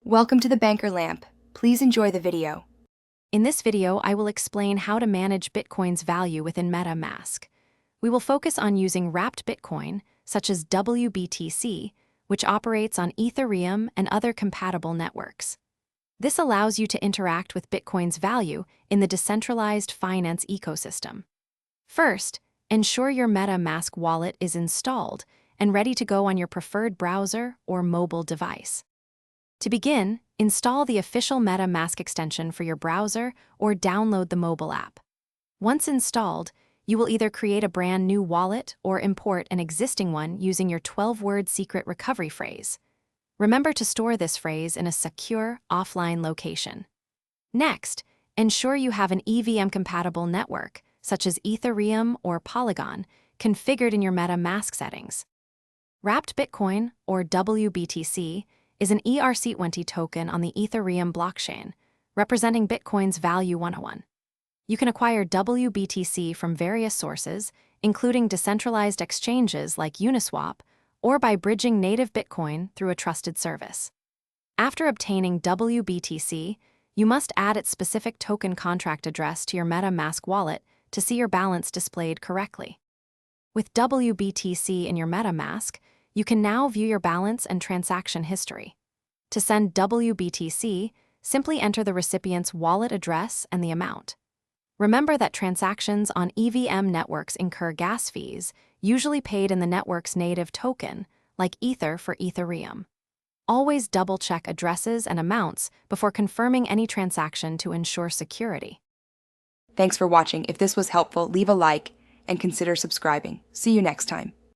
Welcome to the Banker Lamp. Please enjoy the video. In this video, I will explain how to manage Bitcoin's value within MetaMask. We will focus on using wrapped Bitcoin, such as WBTC, which operates on Ethereum and other compatible networks. This allows you to interact with Bitcoin's value in the decentralized finance ecosystem. First, ensure your MetaMask wallet is installed and ready to go on your preferred browser or mobile device. To begin, install the official MetaMask extension for your browser or download the mobile app. Once installed, you will either create a brand new wallet or import an existing one using your 12-word secret recovery phrase. Remember to store this phrase in a secure, offline location. Next, ensure you have an EVM-compatible network, such as Ethereum or Polygon, configured in your MetaMask settings. Wrapped Bitcoin, or WBTC, is an ERC20 token on the Ethereum blockchain, representing Bitcoin's value 101. You can acquire WBTC from various sources, including decentralized exchanges like Uniswap, or by bridging native Bitcoin through a trusted service. After obtaining WBTC, you must add its specific token contract address to your MetaMask wallet to see your balance displayed correctly. With WBTC in your MetaMask, you can now view your balance and transaction history. To send WBTC, simply enter the recipient's wallet address and the amount. Remember that transactions on EVM networks incur gas fees, usually paid in the network's native token, like Ether for Ethereum. Always double-check addresses and amounts before confirming any transaction to ensure security. Thanks for watching. If this was helpful, leave a like and consider subscribing. See you next time.